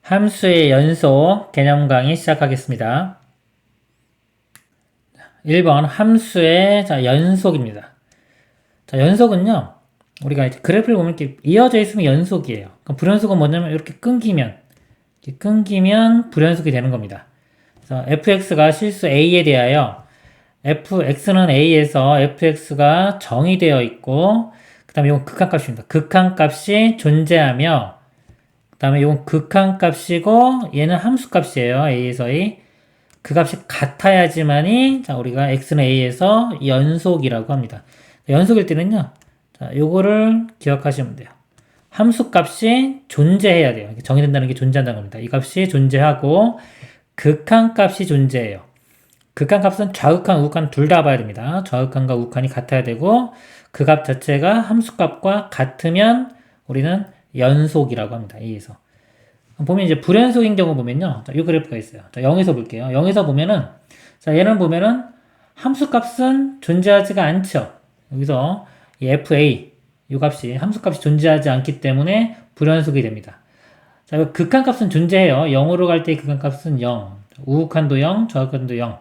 함수의 연속 개념 강의 시작하겠습니다. 1번 함수의 연속입니다. 연속은요, 우리가 이제 그래프를 보면 이렇게 이어져 있으면 연속이에요. 그럼 불연속은 뭐냐면 이렇게 끊기면 불연속이 되는 겁니다. 그래서 fx가 실수 a에 대하여 fx는 a에서 fx가 정의되어 있고, 그 다음에 이건 극한값입니다. 극한값이 존재하며, 그 다음에 이건 극한값이고 얘는 함수값이에요. a에서의 그 값이 같아야지만이 우리가 x는 a에서 연속이라고 합니다. 연속일 때는요, 요거를 기억하시면 돼요. 함수값이 존재해야 돼요. 정의된다는 게 존재한다는 겁니다. 이 값이 존재하고 극한값이 존재해요. 극한값은 좌극한, 우극한 둘 다 봐야 됩니다. 좌극한과 우극한이 같아야 되고 그 값 자체가 함수값과 같으면 우리는 연속이라고 합니다. A에서. 보면 이제 불연속인 경우 보면요. 이 그래프가 있어요. 0에서 볼게요. 0에서 보면은, 얘는 보면은 함수값은 존재하지가 않죠. 여기서 이 FA, 이 값이, 함수값이 존재하지 않기 때문에 불연속이 됩니다. 자, 극한값은 존재해요. 0으로 갈 때 극한값은 0. 우극한도 0, 좌극한도 0.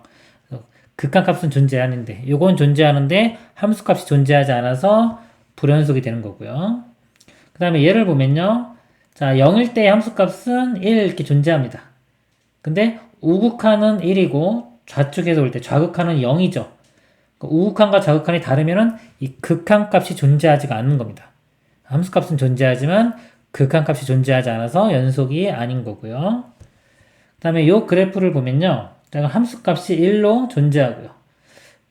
극한값은 존재하는데, 요건 존재하는데 함수값이 존재하지 않아서 불연속이 되는 거고요. 그 다음에 얘를 보면요. 자, 0일 때 함수값은 1 이렇게 존재합니다. 근데 우극한은 1이고 좌측에서 볼 때 좌극한은 0이죠. 우극한과 좌극한이 다르면은 이 극한값이 존재하지가 않는 겁니다. 함수값은 존재하지만 극한값이 존재하지 않아서 연속이 아닌 거고요. 그 다음에 이 그래프를 보면요. 함수값이 1로 존재하고요.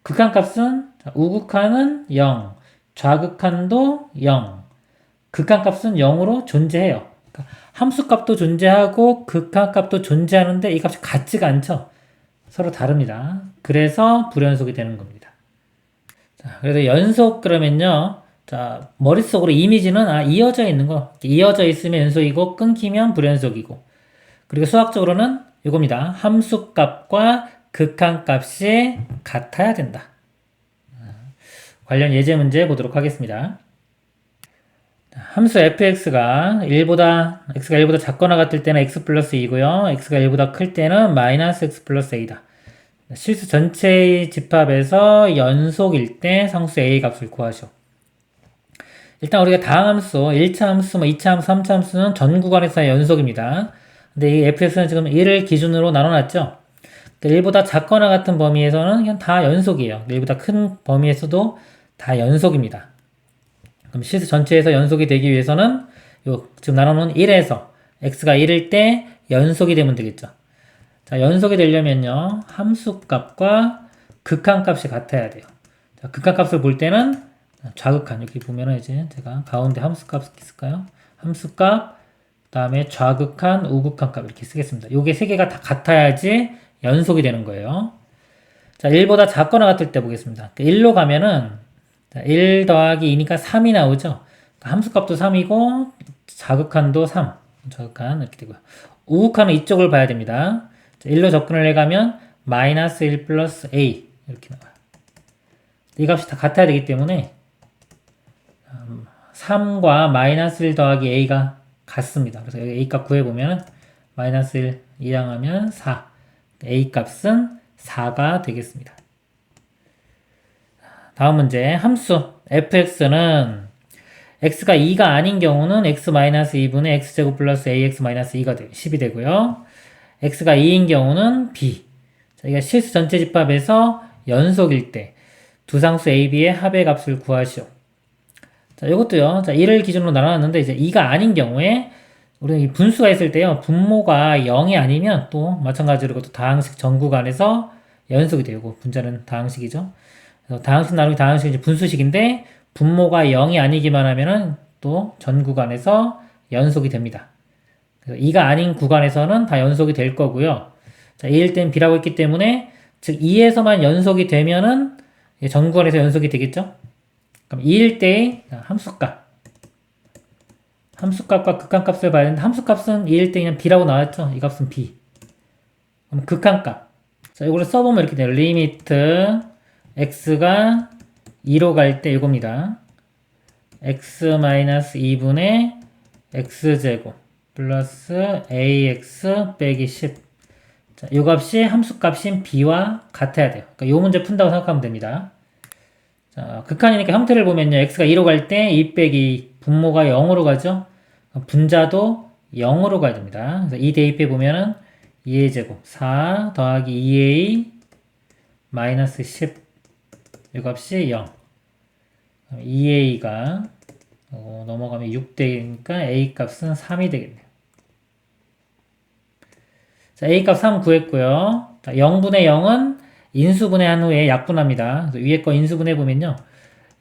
극한값은 우극한은 0, 좌극한도 0, 극한값은 0으로 존재해요. 그러니까 함수값도 존재하고 극한값도 존재하는데 이 값이 같지가 않죠. 서로 다릅니다. 그래서 불연속이 되는 겁니다. 자, 그래서 연속 그러면요. 자, 머릿속으로 이미지는 이어져 있는 거. 이어져 있으면 연속이고 끊기면 불연속이고. 그리고 수학적으로는 이겁니다. 함수값과 극한값이 같아야 된다. 관련 예제 문제 보도록 하겠습니다. 함수 fx가 1보다, x가 1보다 작거나 같을 때는 x 플러스 2고요. x가 1보다 클 때는 마이너스 x 플러스 a다. 실수 전체의 집합에서 연속일 때 상수 a 값을 구하시오. 일단 우리가 다항함수, 1차 함수, 2차 함수, 3차 함수는 전 구간에서의 연속입니다. 근데 이 fx는 지금 1을 기준으로 나눠놨죠. 1보다 작거나 같은 범위에서는 그냥 다 연속이에요. 1보다 큰 범위에서도 다 연속입니다. 그럼 실수 전체에서 연속이 되기 위해서는 지금 나눠놓은 1에서 x가 1일 때 연속이 되면 되겠죠. 자, 연속이 되려면요. 함수값과 극한값이 같아야 돼요. 자, 극한값을 볼 때는 좌극한, 여기 보면은 이제 제가 가운데 함수값 쓸까요? 함수값, 그 다음에 좌극한, 우극한 값 이렇게 쓰겠습니다. 요게 세 개가 다 같아야지 연속이 되는 거예요. 자, 1보다 작거나 같을 때 보겠습니다. 1로 가면은 1 더하기 2니까 3이 나오죠. 함수값도 3이고 자극한도 3. 자극한 이렇게 되고요. 우극한은 이쪽을 봐야 됩니다. 1로 접근을 해가면 마이너스 1 플러스 a 이렇게 나와요. 이 값이 다 같아야 되기 때문에 3과 마이너스 1 더하기 a가 같습니다. 그래서 여기 a 값 구해보면 마이너스 1 이항하면 4. a 값은 4가 되겠습니다. 다음 문제. 함수 fx는 x가 2가 아닌 경우는 x-2분의 x제곱 플러스 ax-2가 10이 되고요. x가 2인 경우는 b. 자, 이게 실수 전체 집합에서 연속일 때 두 상수 a, b의 합의 값을 구하시오. 자, 이것도요. 자, 1을 기준으로 나눠놨는데 이제 2가 아닌 경우에 우리는 분수가 있을 때요. 분모가 0이 아니면 또 마찬가지로 이것도 다항식 전구간에서 연속이 되고 분자는 다항식이죠. 다항식 나누기 다항식은 이제 분수식인데 분모가 0이 아니기만 하면은 또 전 구간에서 연속이 됩니다. 그래서 2가 아닌 구간에서는 다 연속이 될 거고요. 자, 2일 땐 b라고 했기 때문에 즉 2에서만 연속이 되면은 전 구간에서 연속이 되겠죠. 그럼 2일 때의 함수값과 극한값을 봐야 되는데 함수값은 2일 때 그냥 b라고 나왔죠. 이 값은 b. 그럼 극한값. 자, 이거를 써보면 이렇게 돼요. 리미트 x가 2로 갈 때 이겁니다. x-2분의 x제곱 플러스 ax 빼기 10. 자, 이 값이 함수값인 b와 같아야 돼요. 그러니까 이 문제 푼다고 생각하면 됩니다. 자, 극한이니까 형태를 보면요. x가 2로 갈 때 2 빼기 분모가 0으로 가죠. 분자도 0으로 가야 됩니다. 그래서 2 대입해 보면은 2의 제곱 4 더하기 2a 마이너스 10. 이 값이 0. 2a가 넘어가면 6 되니까 a 값은 3이 되겠네요. 자, a 값 3 구했고요. 자, 0분의 0은 인수분해한 후에 약분합니다. 그래서 위에 거 인수분해 보면요.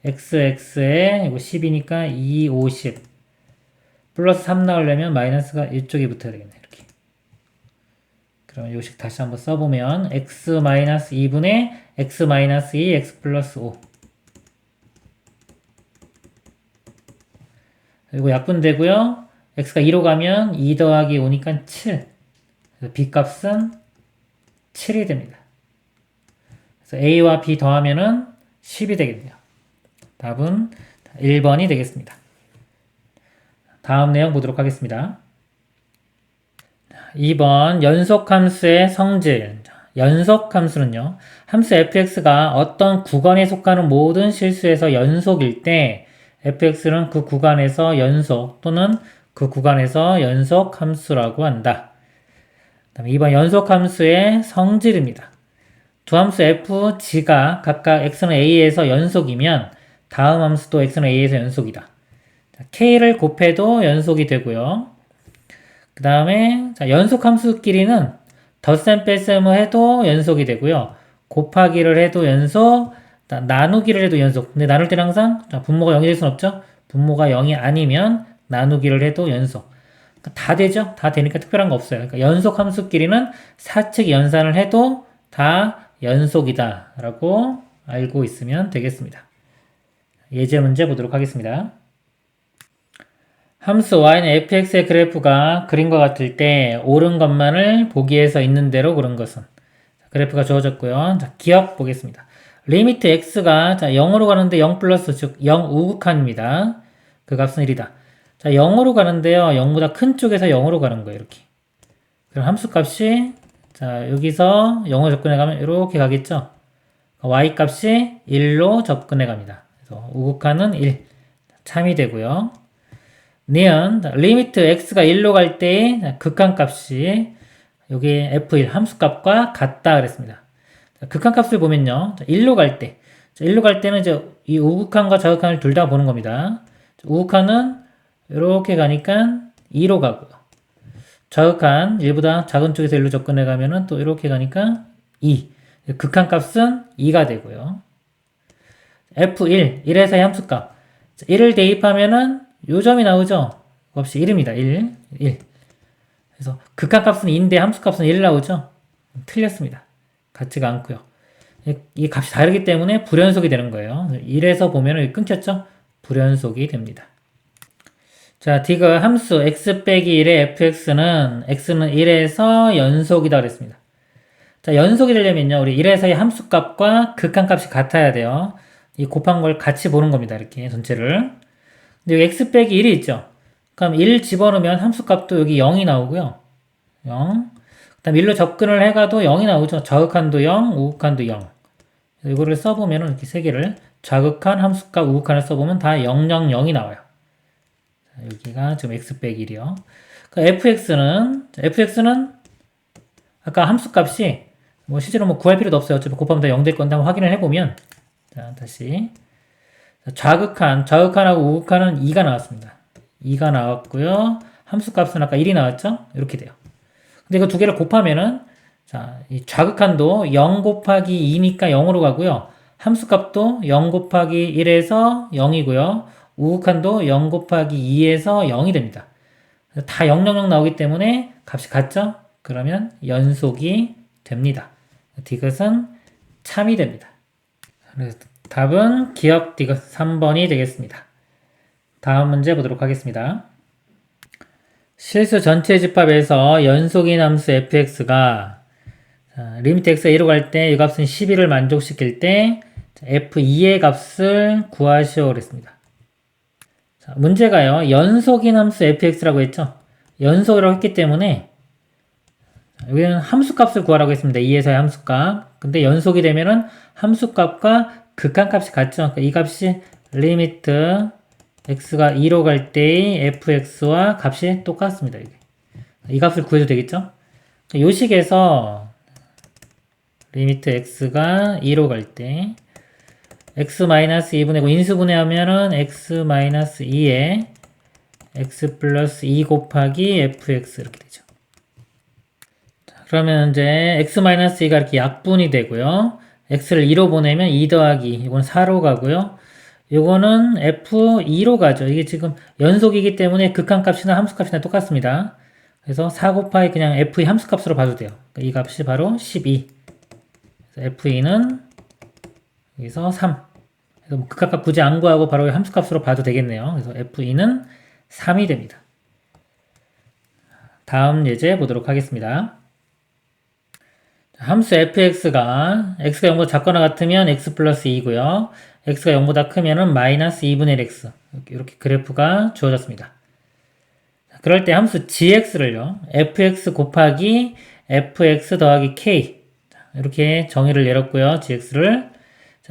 xx에 이거 10이니까 2, 50 플러스 3 나오려면 마이너스가 이쪽에 붙어야 되겠네. 이렇게. 그러면 요식 다시 한번 써보면 x 마이너스 2분의 x 마이너스 2 x 플러스 5 그리고 약분되고요. x가 2로 가면 2 더하기 5니까 7. 그래서 b 값은 7이 됩니다. 그래서 a와 b 더하면은 10이 되겠네요. 답은 1번이 되겠습니다. 다음 내용 보도록 하겠습니다. 2번 연속함수의 성질. 연속함수는요. 함수 fx가 어떤 구간에 속하는 모든 실수에서 연속일 때 fx는 그 구간에서 연속 또는 그 구간에서 연속함수라고 한다. 다음에 2번 연속함수의 성질입니다. 두 함수 f, g가 각각 x는 a에서 연속이면 다음 함수도 x는 a에서 연속이다. k를 곱해도 연속이 되고요. 그 다음에 연속함수끼리는 덧셈 뺄셈을 해도 연속이 되고요. 곱하기를 해도 연속, 나누기를 해도 연속. 근데 나눌 때는 항상 분모가 0이 될 수는 없죠. 분모가 0이 아니면 나누기를 해도 연속. 다 되죠? 다 되니까 특별한 거 없어요. 그러니까 연속함수끼리는 사측 연산을 해도 다 연속이다 라고 알고 있으면 되겠습니다. 예제 문제 보도록 하겠습니다. 함수 y는 fx의 그래프가 그림과 같을 때 옳은 것만을 보기에서 있는 대로 그런 것은 그래프가 주어졌고요. 자, 기억 보겠습니다. 리미트 x가 0으로 가는데 0 플러스 즉 0 우극한입니다. 그 값은 1이다. 자, 0으로 가는데요. 0보다 큰 쪽에서 0으로 가는 거예요. 이렇게. 그럼 함수 값이 자, 여기서 0으로 접근해 가면 이렇게 가겠죠. y 값이 1로 접근해 갑니다. 그래서 우극한은 1 참이 되고요. 니은 리미트 x가 1로 갈 때 극한값이 여기 f1 함수값과 같다 그랬습니다. 극한값을 보면요. 1로 갈 때 1로 갈 때는 이제 이 우극한과 좌극한을 둘 다 보는 겁니다. 우극한은 이렇게 가니까 2로 가고요. 좌극한 1보다 작은 쪽에서 1로 접근해 가면은 또 이렇게 가니까 2. 극한값은 2가 되고요. f1 1에서의 함수값 1을 대입하면은 요 점이 나오죠? 값이 1입니다. 1. 그래서 극한값은 2인데 함수값은 1 나오죠? 틀렸습니다. 같지가 않고요. 이 값이 다르기 때문에 불연속이 되는 거예요. 1에서 보면 끊겼죠? 불연속이 됩니다. 자, 디귿 함수 x 빼기 1의 fx는 x는 1에서 연속이다 그랬습니다. 자, 연속이 되려면요. 우리 1에서의 함수값과 극한값이 같아야 돼요. 이 곱한 걸 같이 보는 겁니다. 이렇게 전체를. 근데 여기 x 빼기 1이 있죠. 그럼 1 집어넣으면 함수값도 여기 0이 나오고요. 0. 그 다음 1로 접근을 해가도 0이 나오죠. 좌극한도 0, 우극한도 0. 이거를 써보면 이렇게 세 개를 좌극한, 함수값, 우극한을 써보면 다 0, 0, 0이 나와요. 자, 여기가 지금 x 빼기 1이요. fx는 아까 함수값이 뭐 실제로 뭐 구할 필요도 없어요. 어차피 곱하면 다 0 될 건데 한번 확인을 해보면 자, 다시 좌극한하고 우극한은 2가 나왔습니다. 2가 나왔고요. 함수값은 아까 1이 나왔죠? 이렇게 돼요. 근데 이거 두 개를 곱하면은 자, 이 좌극한도 0 곱하기 2니까 0으로 가고요. 함수값도 0 곱하기 1에서 0이고요. 우극한도 0 곱하기 2에서 0이 됩니다. 다 0, 0, 0 나오기 때문에 값이 같죠? 그러면 연속이 됩니다. 디귿은 참이 됩니다. 그래서 답은 기억 디귿 3번이 되겠습니다. 다음 문제 보도록 하겠습니다. 실수 전체 집합에서 연속인 함수 fx가 리미트 x가 1로 갈 때 이 값은 11을 만족시킬 때 f2의 값을 구하시오 그랬습니다. 자, 문제가요. 연속인 함수 fx라고 했죠. 연속이라고 했기 때문에 여기는 함수값을 구하라고 했습니다. 2에서의 함수값. 근데 연속이 되면은 함수값과 극한값이 같죠. 그러니까 이 값이 리미트 x가 2로 갈 때의 fx와 값이 똑같습니다. 이게. 이 값을 구해도 되겠죠? 요 식에서 리미트 x가 2로 갈 때 x-2분의 9 인수분해하면은 x-2에 x 플러스 2 곱하기 fx 이렇게 되죠. 그러면 이제 x-2가 이렇게 약분이 되고요. x를 2로 보내면 2 더하기 이건 4로 가고요. 요거는 f2로 가죠. 이게 지금 연속이기 때문에 극한값이나 함수값이나 똑같습니다. 그래서 4 곱하기 그냥 f2 함수값으로 봐도 돼요. 그러니까 이 값이 바로 12. 그래서 f2는 여기서 3. 그래서 뭐 극한값 굳이 안 구하고 바로 함수값으로 봐도 되겠네요. 그래서 f2는 3이 됩니다. 다음 예제 보도록 하겠습니다. 함수 fx가 x가 0보다 작거나 같으면 x 플러스 2고요. x가 0보다 크면은 마이너스 2분의 x 이렇게 그래프가 주어졌습니다. 그럴 때 함수 gx를요. fx 곱하기 fx 더하기 k 이렇게 정의를 내렸고요. gx를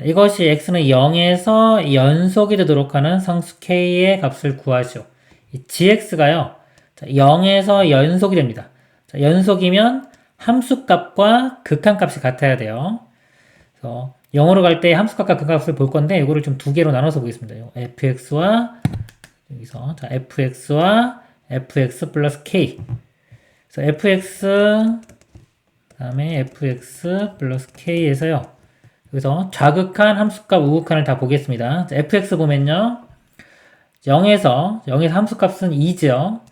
이것이 x는 0에서 연속이 되도록 하는 상수 k의 값을 구하시오. 이 gx가요. 0에서 연속이 됩니다. 연속이면 함수값과 극한값이 같아야 돼요. 그래서 0으로 갈 때 함수값과 극한값을 볼 건데 이거를 좀 두 개로 나눠서 보겠습니다. fx와 여기서 fx와 fx 플러스 k. 그래서 fx 다음에 fx 플러스 k에서요. 여기서 좌극한, 함수값, 우극한을 다 보겠습니다. fx 보면요. 0에서 함수값은 2죠.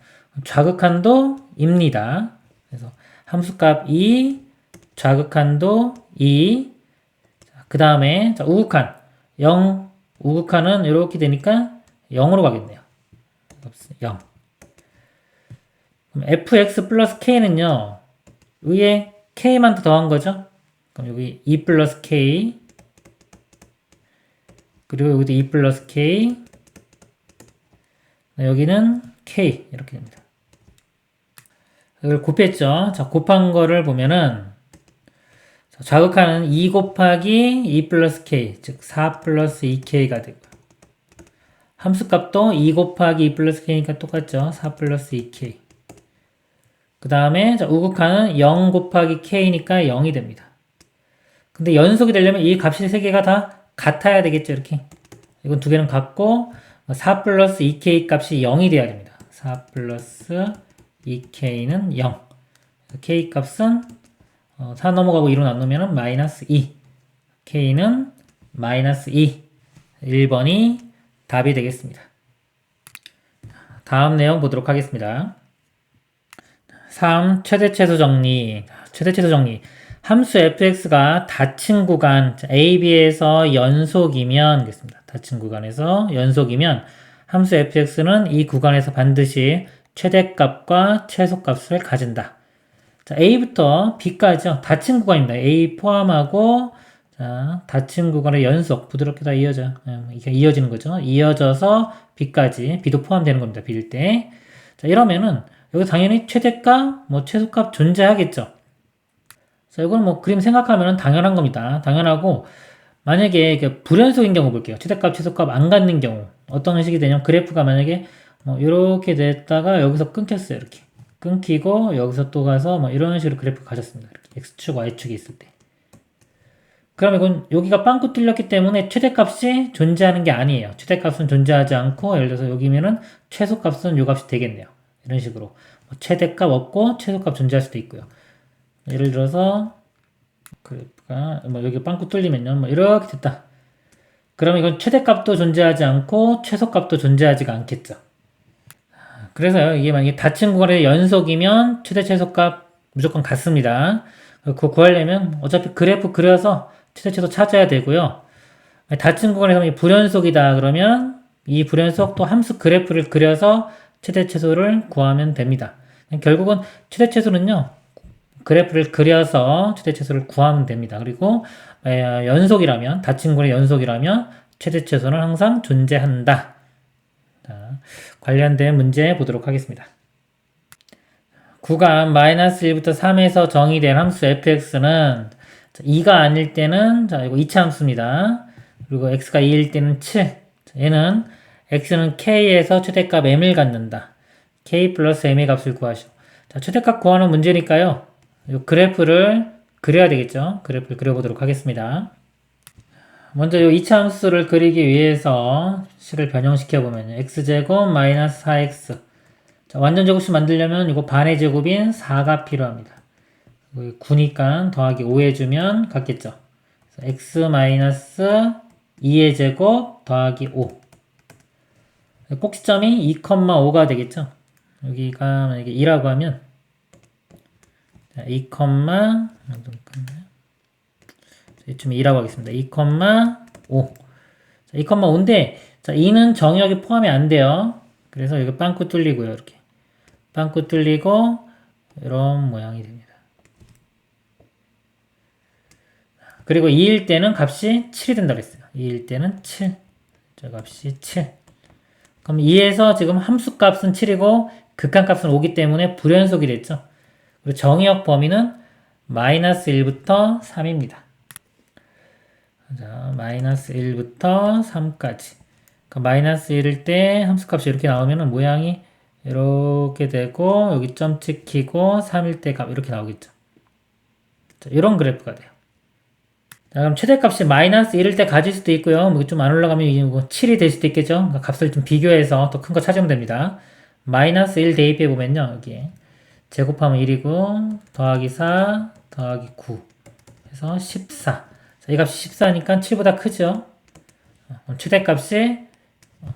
좌극한도 2입니다. 그래서 함수값 2, 좌극한도 2. 그 다음에 우극한 0, 우극한은 이렇게 되니까 0으로 가겠네요. 0. 그럼 fx 플러스 k는요. 위에 k만 더 더한 거죠. 그럼 여기 2 플러스 k 그리고 여기도 2 플러스 k 여기는 k 이렇게 됩니다. 이걸 곱했죠. 자, 곱한 거를 보면은 좌극하는 2 곱하기 2 플러스 k 즉 4 플러스 2k가 되고 함수값도 2 곱하기 2 플러스 k니까 똑같죠. 4 플러스 2k 그 다음에 우극하는 0 곱하기 k니까 0이 됩니다. 근데 연속이 되려면 이 값이 세 개가 다 같아야 되겠죠. 이렇게 이건 두 개는 같고 4 플러스 2k 값이 0이 돼야 됩니다. 4 플러스 2k는 0 k 값은 4 넘어가고 2로 나누면 마이너스 2 k는 마이너스 2 1번이 답이 되겠습니다. 다음 내용 보도록 하겠습니다. 3. 최대최소 정리. 최대최소 정리. 함수 fx가 닫힌 구간 a, b에서 연속이면 겠습니다. 닫힌 구간에서 연속이면 함수 fx는 이 구간에서 반드시 최대값과 최소값을 가진다. 자, a부터 b까지요. 닫힌 구간입니다. a 포함하고 자, 닫힌 구간의 연속 부드럽게 다 이어져. 이게 이어지는 거죠. 이어져서 b까지 b도 포함되는 겁니다. b일 때. 자, 이러면은 여기 당연히 최대값, 최소값 존재하겠죠. 자, 이건 그림 생각하면 당연한 겁니다. 당연하고, 만약에 불연속인 경우 볼게요. 최대값, 최소값 안 갖는 경우. 어떤 식이 되냐면, 그래프가 만약에, 이렇게 됐다가 여기서 끊겼어요. 이렇게. 끊기고, 여기서 또 가서, 이런 식으로 그래프 가졌습니다. 이렇게. X축, Y축이 있을 때. 그럼 이건 여기가 빵꾸 뚫렸기 때문에 최대값이 존재하는 게 아니에요. 최대값은 존재하지 않고, 예를 들어서 여기면은 최소값은 요 값이 되겠네요. 이런 식으로. 최대값 없고, 최소값 존재할 수도 있고요. 예를 들어서 그래프가 여기 빵꾸 뚫리면요 이렇게 됐다. 그러면 이건 최대값도 존재하지 않고 최소값도 존재하지가 않겠죠. 그래서요 이게 만약에 닫힌 구간의 연속이면 최대 최소값 무조건 같습니다. 그거 구하려면 어차피 그래프 그려서 최대 최소 찾아야 되고요. 닫힌 구간에서 불연속이다 그러면 이 불연속 또 함수 그래프를 그려서 최대 최소를 구하면 됩니다. 결국은 최대 최소는요 그래프를 그려서 최대 최소를 구하면 됩니다. 그리고 연속이라면 닫힌 구간의 연속이라면 최대 최소는 항상 존재한다. 자, 관련된 문제 보도록 하겠습니다. 구간 마이너스 1부터 3에서 정의된 함수 fx는 2가 아닐 때는 자 이거 2차 함수입니다. 그리고 x가 2일 때는 7. 자, 얘는 x는 k에서 최대값 m을 갖는다. k 플러스 m의 값을 구하시오. 자, 최대값 구하는 문제니까요. 이 그래프를 그려야 되겠죠. 그래프를 그려보도록 하겠습니다. 먼저 이 2차 함수를 그리기 위해서 식을 변형시켜 보면 x제곱 마이너스 4x. 자, 완전 제곱식 만들려면 이거 반의 제곱인 4가 필요합니다. 9니까 더하기 5 해주면 같겠죠. x 마이너스 2의 제곱 더하기 5. 꼭지점이 2,5가 되겠죠. 여기가 만약에 2라고 하면 2, 이쯤 2라고 하겠습니다. 2,5. 자, 2,5인데, 자, 2는 정의역에 포함이 안 돼요. 그래서 여기 빵꾸 뚫리고요. 이렇게. 빵꾸 뚫리고, 이런 모양이 됩니다. 그리고 2일 때는 값이 7이 된다고 했어요. 2일 때는 7. 저 값이 7. 그럼 2에서 지금 함수 값은 7이고, 극한 값은 5기 때문에 불연속이 됐죠. 그리고 정의역 범위는 마이너스 1부터 3입니다. 자, 마이너스 1부터 3까지. 그러니까 마이너스 1일 때 함수값이 이렇게 나오면 모양이 이렇게 되고 여기 점 찍히고 3일 때 값 이렇게 나오겠죠. 자, 이런 그래프가 돼요. 자, 그럼 최대값이 마이너스 1일 때 가질 수도 있고요. 뭐 좀 안 올라가면 7이 될 수도 있겠죠. 그러니까 값을 좀 비교해서 더 큰 거 찾으면 됩니다. 마이너스 1 대입해 보면요. 여기 제곱하면 1이고 더하기 4 더하기 9 해서 14. 자, 이 값이 14니까 7보다 크죠. 최대값이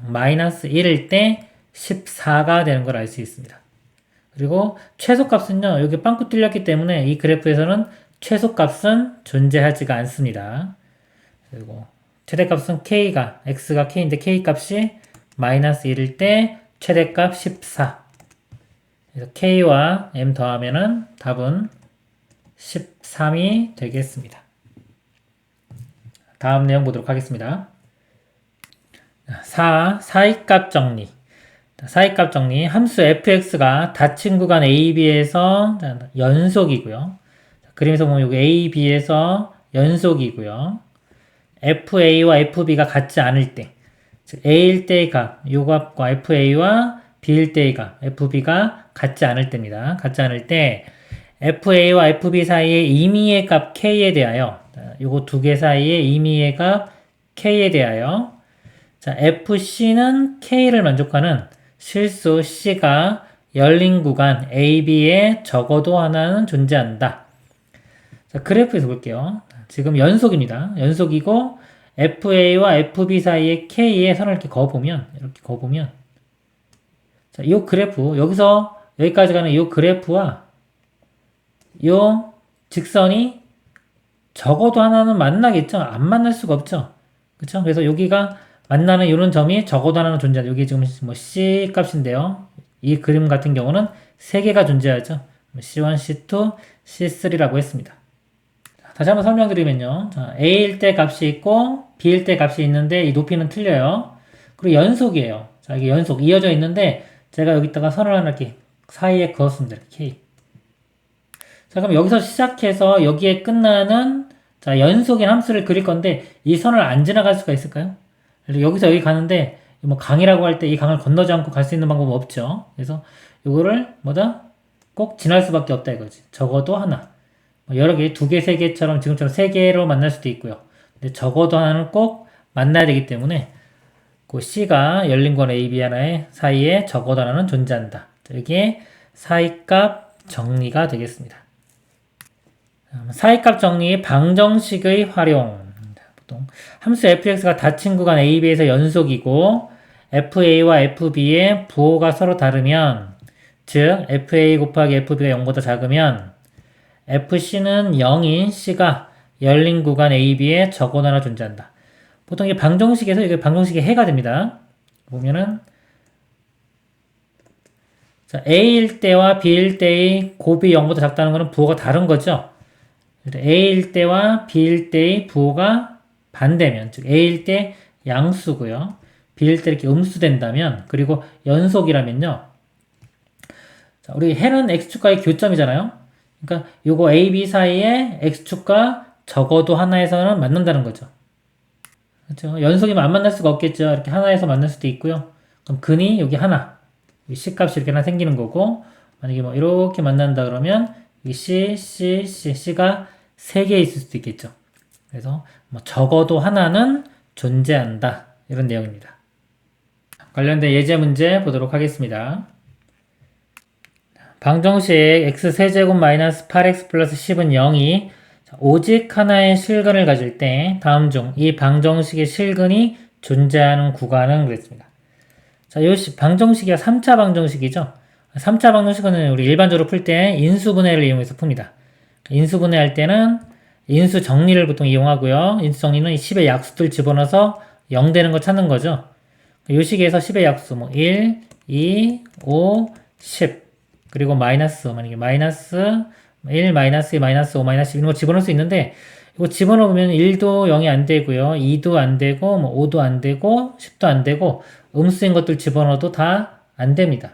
마이너스 1일 때 14가 되는 걸 알 수 있습니다. 그리고 최소값은요. 여기 빵꾸 뚫렸기 때문에 이 그래프에서는 최소값은 존재하지가 않습니다. 그리고 최대값은 k가 x가 k인데 k값이 마이너스 1일 때 최대값 14. 그래서 k와 m 더하면은 답은 13이 되겠습니다. 다음 내용 보도록 하겠습니다. 사이값 정리. 사이값 정리. 함수 fx가 닫힌 구간 AB에서 연속이고요. 그림에서 보면 여기 AB에서 연속이고요. FA와 FB가 같지 않을 때, 즉 A일 때의 값, 요 값과 FA와 B일 때의 값, FB가 같지 않을 때입니다. 같지 않을 때 FA와 FB 사이의 임의의 값 K에 대하여 요거 두 개 사이의 임의의 값 K에 대하여 자, FC는 K를 만족하는 실수 C가 열린 구간 AB에 적어도 하나는 존재한다. 자, 그래프에서 볼게요. 지금 연속입니다. 연속이고 FA와 FB 사이의 K의 선을 이렇게 그어보면 자, 이 그래프 여기서 여기까지 가는 이 그래프와 이 직선이 적어도 하나는 만나겠죠. 안 만날 수가 없죠. 그렇죠? 그래서 여기가 만나는 이런 점이 적어도 하나는 존재한다. 여기 지금 뭐 C 값인데요. 이 그림 같은 경우는 3개가 존재하죠. C1, C2, C3라고 했습니다. 다시 한번 설명드리면요. 자, A일 때 값이 있고 B일 때 값이 있는데 이 높이는 틀려요. 그리고 연속이에요. 자, 이게 연속 이어져 있는데 제가 여기다가 선을 하나 이렇게 사이에 그었습니다. K. 자, 그럼 여기서 시작해서 여기에 끝나는 자, 연속인 함수를 그릴 건데 이 선을 안 지나갈 수가 있을까요? 여기서 여기 가는데 뭐 강이라고 할 때 이 강을 건너지 않고 갈 수 있는 방법은 없죠. 그래서 이거를 뭐다? 꼭 지날 수밖에 없다 이거지. 적어도 하나. 여러 개, 2개, 3개처럼 지금처럼 3개로 만날 수도 있고요. 근데 적어도 하나는 꼭 만나야 되기 때문에 그 C가 열린 건 A, B 하나의 사이에 적어도 하나는 존재한다. 여기에 사이값 정리가 되겠습니다. 사이값 정리의 방정식의 활용. 보통 함수 fx가 닫힌 구간 A, B에서 연속이고 FA와 FB의 부호가 서로 다르면 즉 FA 곱하기 FB가 0보다 작으면 FC는 0인 C가 열린 구간 AB에 적어도 하나 존재한다. 보통 이게 방정식에서 이게 방정식의 해가 됩니다. 보면은 자, A일 때와 B일 때의 곱이 0보다 작다는 것은 부호가 다른 거죠. A일 때와 B일 때의 부호가 반대면, 즉 A일 때 양수고요. B일 때 이렇게 음수 된다면, 그리고 연속이라면요. 자, 우리 해는 x축과의 교점이잖아요. 그러니까 요거 a, b 사이에 x축과 적어도 하나에서는 만난다는 거죠. 그렇죠? 연속이면 안 만날 수가 없겠죠. 이렇게 하나에서 만날 수도 있고요. 그럼 근이 여기 하나, C값이 이렇게 하나 생기는 거고, 만약에 뭐 이렇게 만난다 그러면 이 C가 3개 있을 수도 있겠죠. 그래서 뭐 적어도 하나는 존재한다. 이런 내용입니다. 관련된 예제 문제 보도록 하겠습니다. 방정식 x세제곱 마이너스 8x 플러스 10은 0이 오직 하나의 실근을 가질 때 다음 중 이 방정식의 실근이 존재하는 구간은 그랬습니다. 자, 이 방정식이 3차 방정식이죠. 3차 방정식은 우리 일반적으로 풀 때 인수분해를 이용해서 풉니다. 인수분해할 때는 인수 정리를 보통 이용하고요. 인수 정리는 10의 약수들 집어넣어서 0 되는 거 찾는 거죠. 이 식에서 10의 약수, 뭐 1, 2, 5, 10 그리고 마이너스, 만약에 마이너스 1, 마이너스 2, 마이너스 5, 마이너스 10 이런 거 집어넣을 수 있는데 이거 집어넣으면 1도 0이 안 되고요. 2도 안 되고 뭐 5도 안 되고 10도 안 되고 음수인 것들 집어넣어도 다 안 됩니다.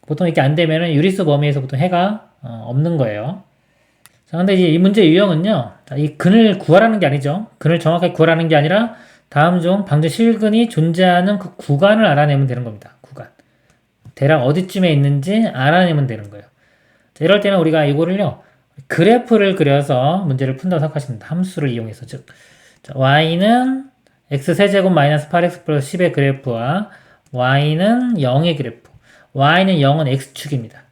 보통 이렇게 안 되면은 유리수 범위에서 보통 해가 없는 거예요. 자, 근데 이제 이 문제 유형은요. 이 근을 구하라는 게 아니죠. 근을 정확하게 구하라는 게 아니라 다음 중 방정 실근이 존재하는 그 구간을 알아내면 되는 겁니다. 구간. 대략 어디쯤에 있는지 알아내면 되는 거예요. 자, 이럴 때는 우리가 이거를요. 그래프를 그려서 문제를 푼다고 생각하시면 됩니다. 함수를 이용해서. 즉, 자, y는 x세제곱 마이너스 8x 플러스 10의 그래프와 y는 0의 그래프. y는 0은 x축입니다.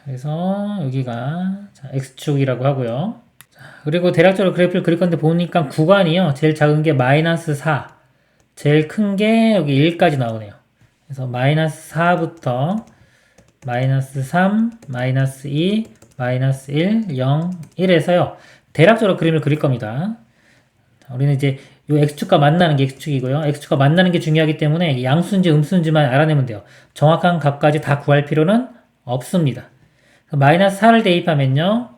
그래서 여기가 자, x축이라고 하고요. 자, 그리고 대략적으로 그래프를 그릴 건데 보니까 구간이요. 제일 작은 게 마이너스 4. 제일 큰 게 여기 1까지 나오네요. 그래서 마이너스 4부터 마이너스 3, 마이너스 2, 마이너스 1, 0, 1에서요. 대략적으로 그림을 그릴 겁니다. 자, 우리는 이제 요 x축과 만나는 게 x축이고요. x축과 만나는 게 중요하기 때문에 양수인지 음수인지만 알아내면 돼요. 정확한 값까지 다 구할 필요는 없습니다. 마이너스 4를 대입하면요.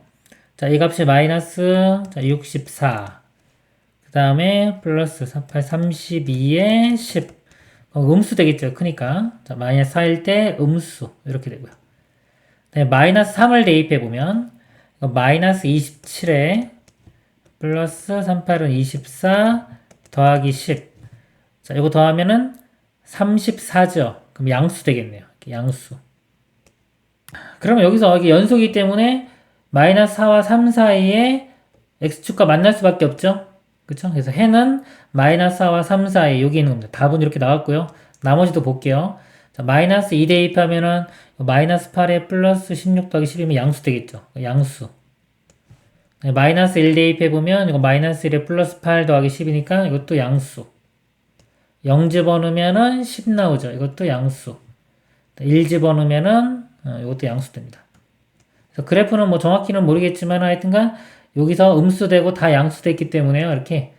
자, 이 값이 마이너스 64. 그 다음에 플러스 48, 32에 10. 음수 되겠죠. 크니까. 자, 마이너스 4일 때 음수. 이렇게 되고요. 네, 마이너스 3을 대입해보면, 마이너스 27에 플러스 38은 24 더하기 10. 자, 이거 더하면은 34죠. 그럼 양수 되겠네요. 양수. 그러면 여기서 이게 연속이기 때문에 마이너스 4와 3 사이에 x축과 만날 수밖에 없죠. 그쵸? 그래서 해는 마이너스 4와 3 사이에 여기 있는 겁니다. 답은 이렇게 나왔고요. 나머지도 볼게요. 자, 마이너스 2 대입하면은 마이너스 8에 플러스 16 더하기 10이면 양수 되겠죠. 양수. 마이너스 1 대입해보면 이거 마이너스 1에 플러스 8 더하기 10이니까 이것도 양수. 0 집어넣으면은 10 나오죠. 이것도 양수. 1 집어넣으면은 이것도 양수됩니다. 그래서 그래프는 뭐 정확히는 모르겠지만 하여튼간 여기서 음수되고 다 양수됐기 때문에요. 이렇게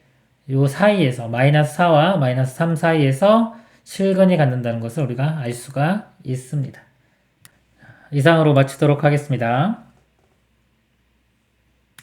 요 사이에서 마이너스 4와 마이너스 3 사이에서 실근이 갖는다는 것을 우리가 알 수가 있습니다. 이상으로 마치도록 하겠습니다.